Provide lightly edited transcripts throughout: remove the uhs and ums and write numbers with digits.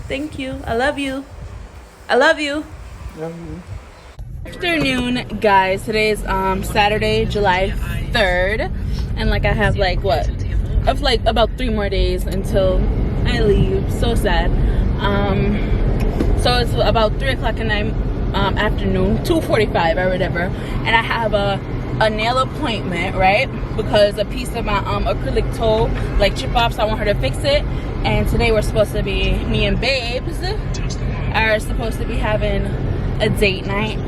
Thank you. I love you. I love you. Afternoon, guys. Today is Saturday, July 3rd, and like I have like about 3 more days until I leave. So sad. So it's about 3 o'clock in the afternoon, 2:45 or whatever, and I have a nail appointment, right? Because a piece of my acrylic toe like chip off, so I want her to fix it. And today we're supposed to be, me and Babes are supposed to be having a date night.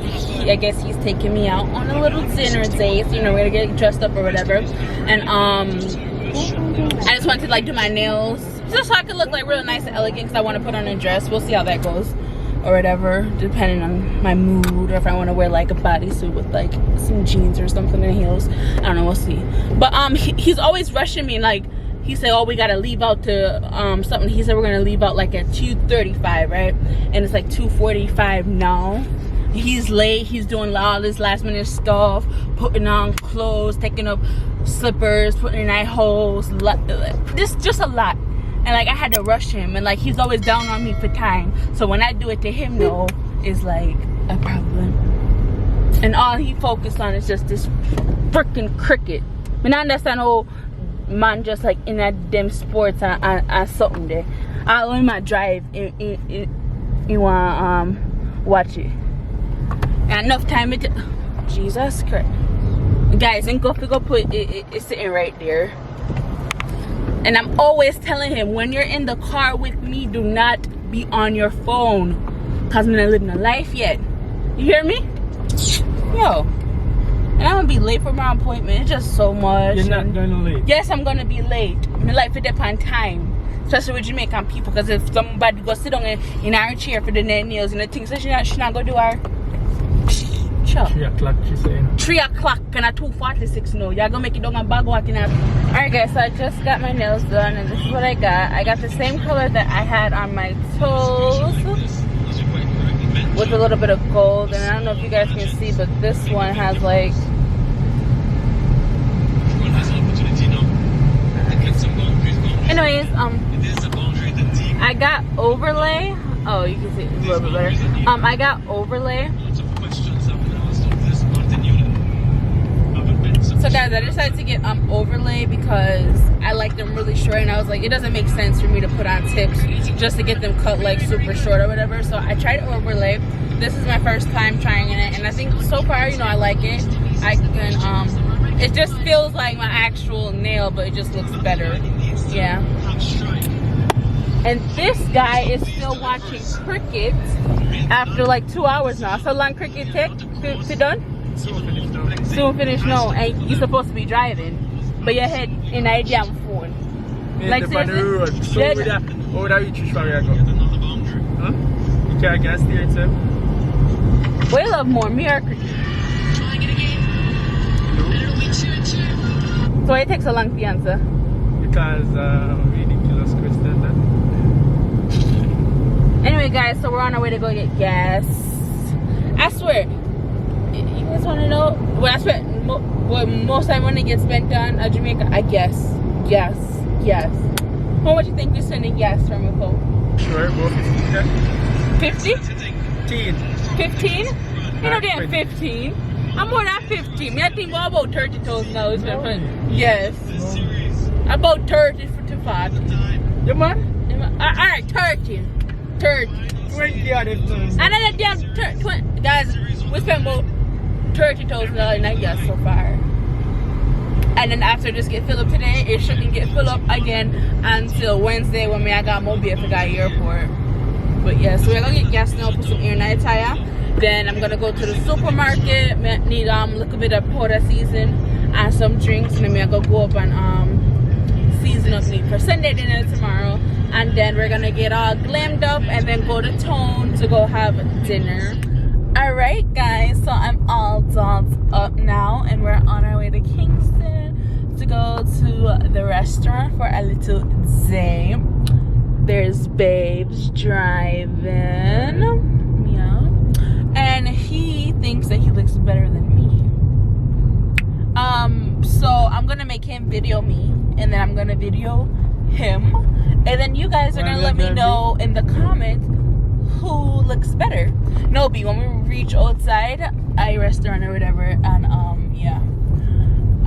I guess he's taking me out on a little dinner date, so, you know, we're gonna get dressed up or whatever. And I just wanted to like do my nails just so I could look like real nice and elegant, because I want to put on a dress. We'll see how that goes or whatever, depending on my mood, or if I want to wear like a bodysuit with like some jeans or something and heels. I don't know, we'll see. But he's always rushing me. Like, he said, oh, we gotta leave out to something. He said we're gonna leave out like at 2:35, right? And it's like 2:45 now. He's late. He's doing all this last minute stuff, putting on clothes, taking up slippers, putting in eye holes, just a lot. And like I had to rush him, and like he's always down on me for time. So when I do it to him though, it's like a problem. And all he focused on is just this freaking cricket. I mean, I understand how man just like in a them sports and something there. I only my drive you want watch it. And enough time it Jesus Christ. Guys, and go put it's sitting right there. And I'm always telling him, when you're in the car with me, do not be on your phone, cause I'm not living a life yet. You hear me? Yo. And I'm gonna be late for my appointment. It's just so much. You're not gonna late? Yes, I'm gonna be late. My life will depend on time. Especially with Jamaican people, because if somebody go sit down in our chair for the nails and the things, so she not gonna do our 3 o'clock, she saying. 3 o'clock and at 2:46 now. Y'all gonna make it down and bag walking out. Alright guys, so I just got my nails done, and this is what I got. I got the same color that I had on my toes with a little bit of gold. And I don't know if you guys can see, but this one has like anyways, I got overlay. Oh, you can see it a little bit better. I got overlay. So guys, I decided to get overlay because I like them really short, and I was like, it doesn't make sense for me to put on tips just to get them cut like super short or whatever. So I tried overlay. This is my first time trying it, and I think so far, you know, I like it. I can it just feels like my actual nail, but it just looks better. Yeah. And this guy is still watching cricket after like 2 hours now. So long cricket take to done? Soon finish now. And you're supposed to be driving, but your head in a damn phone. Like seriously? So how would I reach you? Huh? You can't steer it, sir? We love more me or cricket. So it takes a long to answer. Because ridiculous question that. Anyway guys, so we're on our way to go get gas. I swear, you guys want to know what I spent what most time when it gets spent on Jamaica? I guess. Yes. How much do you think we're spending gas from a phone? Sure, about 50? 15? You know damn 15. I'm more than 15. Me I think we're about 30,000 now. Yes. About 30 to 40. Yeah, man? Alright, 30. 20 Another damn 20. Guys, we spent about $30,000 in that gas so far. And then after this get filled up today, it shouldn't get filled up again until Wednesday when I got mobile for that airport. But yeah, so we're gonna get gas now, put some air in the tire. Then I'm gonna go to the supermarket, need a little bit of powder season and some drinks, and then I'm gonna go up and season up meat for Sunday dinner tomorrow. And then we're gonna get all glammed up and then go to town to go have dinner. Alright guys, so I'm all dolled up now, and we're on our way to Kingston to go to the restaurant for a little day. There's Babes driving, yeah, and he thinks that he looks better than me. So I'm gonna make him video me, and then I'm gonna video him, and then you guys are gonna let me know in the comments who looks better. No, B, when we reach outside a restaurant or whatever, and yeah,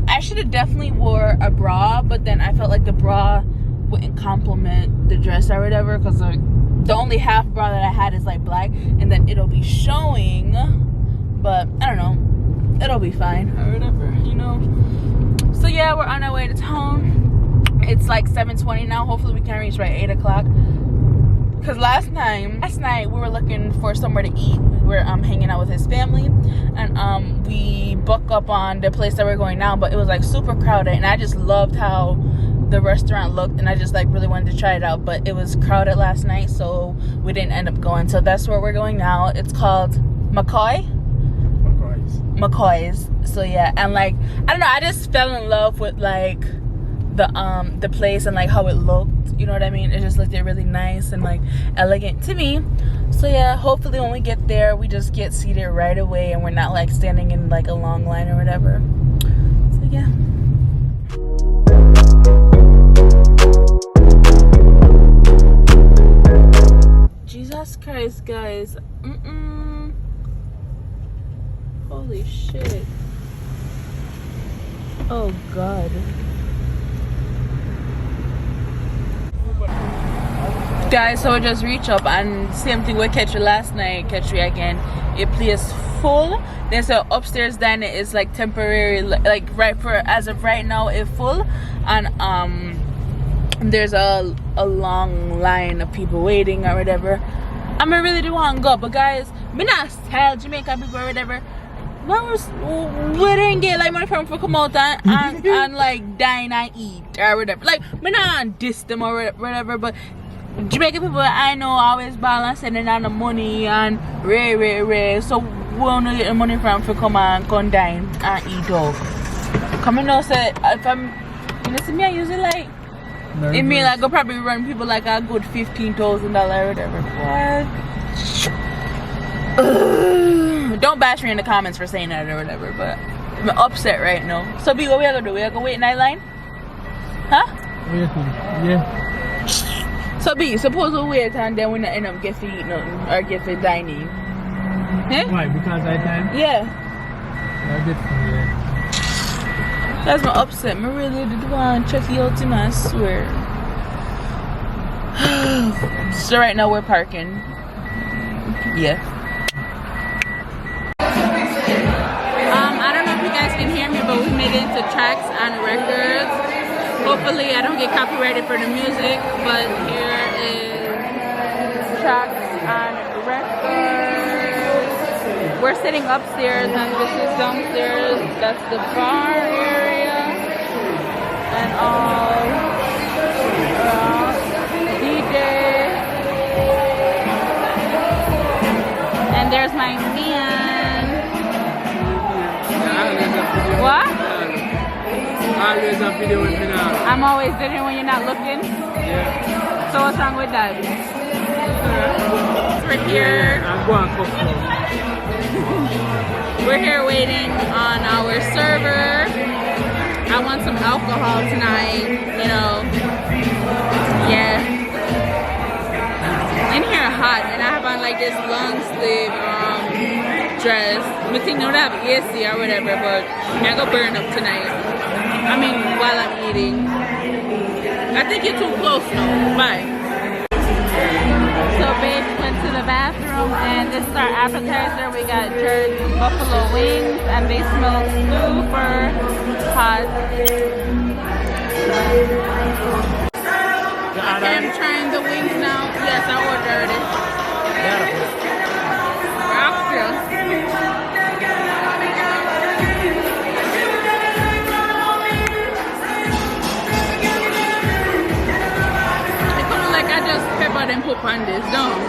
I should have definitely wore a bra, but then I felt like the bra wouldn't complement the dress or whatever, because the only half bra that I had is like black, and then it'll be showing, but I don't know, it'll be fine or whatever, you know. So yeah, we're on our way to town. It's like 7:20 now. Hopefully we can reach by 8 o'clock. Because last night we were looking for somewhere to eat. We were hanging out with his family, and we booked up on the place that we're going now, but it was like super crowded, and I just loved how the restaurant looked, and I just like really wanted to try it out, but it was crowded last night, so we didn't end up going. So that's where we're going now. It's called McCoy's. So yeah, and like I don't know, I just fell in love with like the place and like how it looked, you know what I mean? It just looked really nice and like elegant to me. So yeah, hopefully when we get there we just get seated right away and we're not like standing in like a long line or whatever. So yeah. Jesus Christ, guys. Holy shit. Oh God. Guys, so we just reach up, and same thing we catch you last night, catch you again. It place full. Then so upstairs dining is like temporary, like right for as of right now it's full, and there's a long line of people waiting or whatever. I really do want to go, but guys, me not tell Jamaican people or whatever. We didn't get like money from for come out and like dine and eat or whatever. Like me not diss them or whatever, but Jamaican people I know always balance sending on the money and rare. So we don't get the money from for come and come dine and eat dog. Come in now say if I'm see me I usually like it mean like go probably run people like a good $15,000 or whatever. What? Don't bash me in the comments for saying that or whatever, but I'm upset right now. So B, what we are gonna do? We are gonna wait in that line? Huh? Yeah. So B, suppose we wait and then we not end up get to eat nothing or get to dining. Eh? Why? Because I time? Yeah. I get from there. That's my upset. I really did want to check you out, I swear. So right now we're parking. Yeah. I don't know if you guys can hear me, but we made it into tracks and records. Hopefully I don't get copyrighted for the music, but here is tracks and records. We're sitting upstairs and this is downstairs. That's the bar area and all DJ. And there's my man. What? Always a video with me now. I'm always doing when you're not looking. Yeah. So what's wrong with that? We're here. I'm going to cook. We're here waiting on our server. I want some alcohol tonight, you know. Yeah. In here hot, and I have on like this long sleeve dress. I think don't have AC or whatever, but I go burn up tonight. I mean, while I'm eating. I think you're too close now. Bye. So babe went to the bathroom, and this is our appetizer. We got jerk buffalo wings, and they smell super hot. Okay, I'm trying the wings now. Yes, I ordered it. Extra. It's kind of like I just peppered and put on this, don't?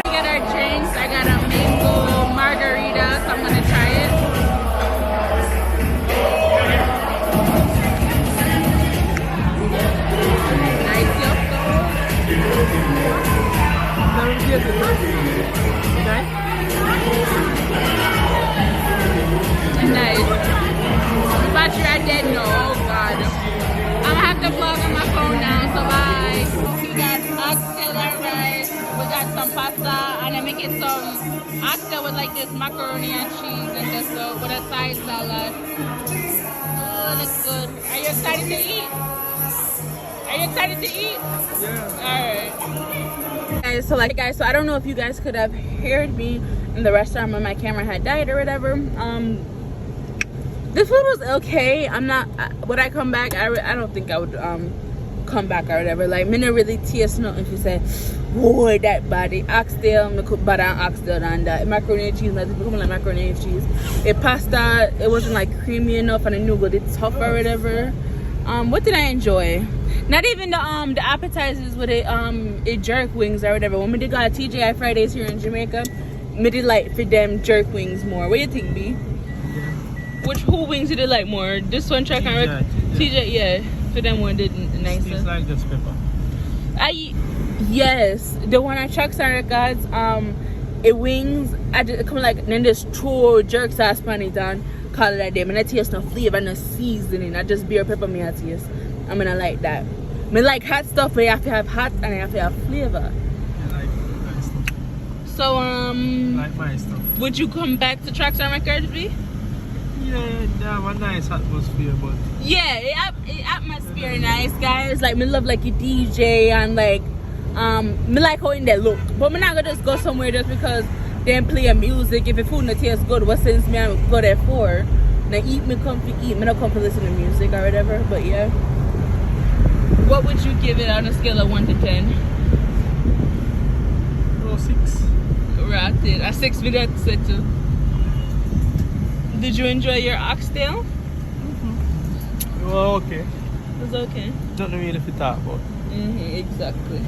We got our drinks. I got a mango margarita, so I'm gonna try it. Nice yoko. Okay? Oxtail with like this macaroni and cheese and just with a side salad. Oh, that's good. Are you excited to eat? Are you excited to eat? Yeah. Alright. Guys, so I don't know if you guys could have heard me in the restaurant when my camera had died or whatever. The food was okay. I'm not, would I come back? I don't think I would come back or whatever. Like, me not really taste nothing if you say, whoa, that body. Oxtail, me cook better than oxtail and that. Macaroni and cheese, I think like macaroni and cheese. A pasta, it wasn't like creamy enough and I knew it's tough or whatever. What did I enjoy? Not even the appetizers with it jerk wings or whatever. When we did got TGI Fridays here in Jamaica, me did like for them jerk wings more. What do you think, B? Who wings you did like more? This one track and TJ, yeah. For them one did nicer. It's like just pepper. Yes, the one at Chuck's and Records, it wings. I just come like then just throw jerk sauce on it and call it a day. And I taste no flavor, no seasoning. I just beer pepper me I taste. I'm gonna like that. I like hot stuff, but you have to have hot and you have to have flavor. I like my stuff. So like my stuff. Would you come back to Tracks and Records, B? Yeah, they have a nice atmosphere, but yeah, atmosphere nice, guys. Like me love like a DJ and like me like how in they look. But me not gonna just go somewhere just because they play music. If the food not tastes good, what sense me I go there for? Now eat me come to eat, me not come to listen to music or whatever. But yeah, what would you give it on a scale of 1 to 10? oh, 6. Right, a 6 minutes set to. Did you enjoy your oxtail? Well, okay. It was okay. Don't know really if you talk about. Exactly.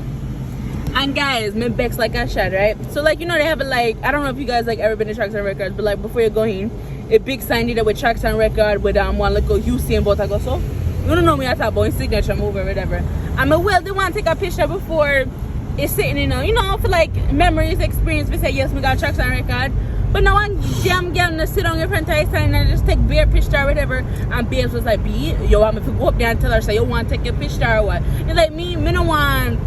And guys, me Bex like I said, right? So like, you know, they have a like, I don't know if you guys like ever been to Tracks and Records, but like before you go in, a big sign there with Tracks and Records with one little Houston but I go so. You don't know me I talk about signature move or whatever. I'm a well they want to take a picture before it's sitting in you know, for like memories, experience, we say yes, we got Tracks and Records. But now one damn girl to sit on your front side and just take bare picture or whatever. And Babes was like, B, you want me to go up there and tell her, say you want to take a picture or what? It's like me don't want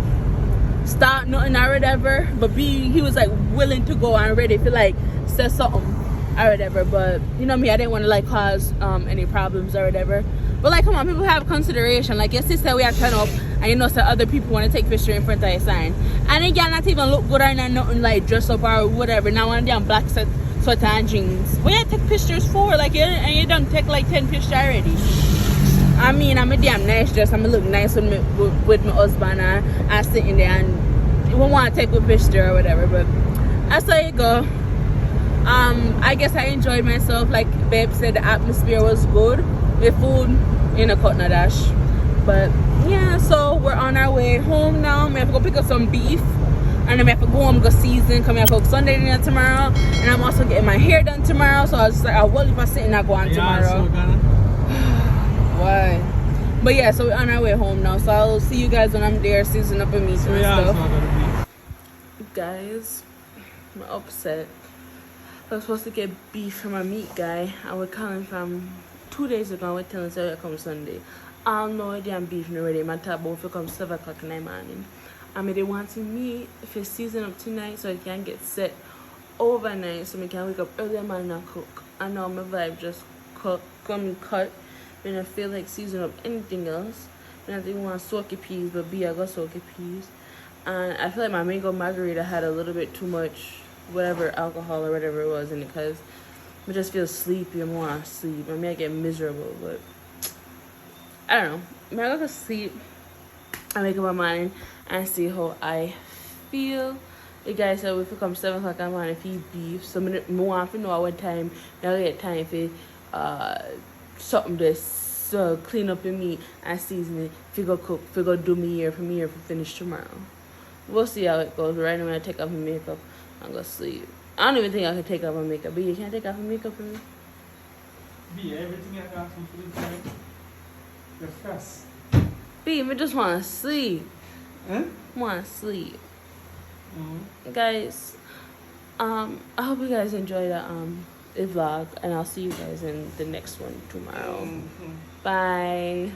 start nothing or whatever. But B, he was like willing to go and ready to like say something or whatever. But you know me, I didn't want to like cause any problems or whatever. But like, come on, people have consideration. Like your sister, we have turn up and you know, so other people want to take picture in front of your sign. And then y'all not even look good or nothing like dress up or whatever. Now one damn black sweater and jeans. What you take pictures for? Like you done take like 10 pictures already. I mean, I'm a damn nice dress. I'm gonna look nice with my husband and sitting there and we want to take a picture or whatever. But that's how you go. I guess I enjoyed myself. Like Babe said, the atmosphere was good. The food in a cut no dash. But yeah, so we're on our way home now. We have to go pick up some beef and then we have to go home, go season, come here for Sunday dinner tomorrow. And I'm also getting my hair done tomorrow, so I was just like, well, if I sit and I go on tomorrow. Why? But yeah, so we're on our way home now, so I'll see you guys when I'm there seasoning up and meat and stuff. Guys, I'm upset. I was supposed to get beef from a meat guy. I was calling from 2 days ago. I was telling him to come Sunday. I don't know damn beef already. My top both will come 7 o'clock in the morning. I mean, they want to meet if it's season up tonight so it can get set overnight so we can wake up early in the morning and cook. I know my vibe just cook, come and cut. When I feel like season up anything else. And I didn't want soaky peas, but I got soaky peas. And I feel like my mango margarita had a little bit too much whatever alcohol or whatever it was in it because I just feel sleepy and want to sleep. I mean, I get miserable, but I don't know. Maybe I go to sleep. I make up my mind and see how I feel. The guy said we come 7 o'clock in the morning if he beef. So I want to know what time I get time for something to clean up in me and season it. If you go cook, if you go do me here for finish tomorrow. We'll see how it goes. Right now when I take off my makeup, I'm gonna sleep. I don't even think I can take off my makeup. But you can't take off my makeup for me? B, everything I got from food time. You're fast. B, I just want to sleep. Huh? Want to sleep. Guys, I hope you guys enjoy the vlog, and I'll see you guys in the next one tomorrow. Bye.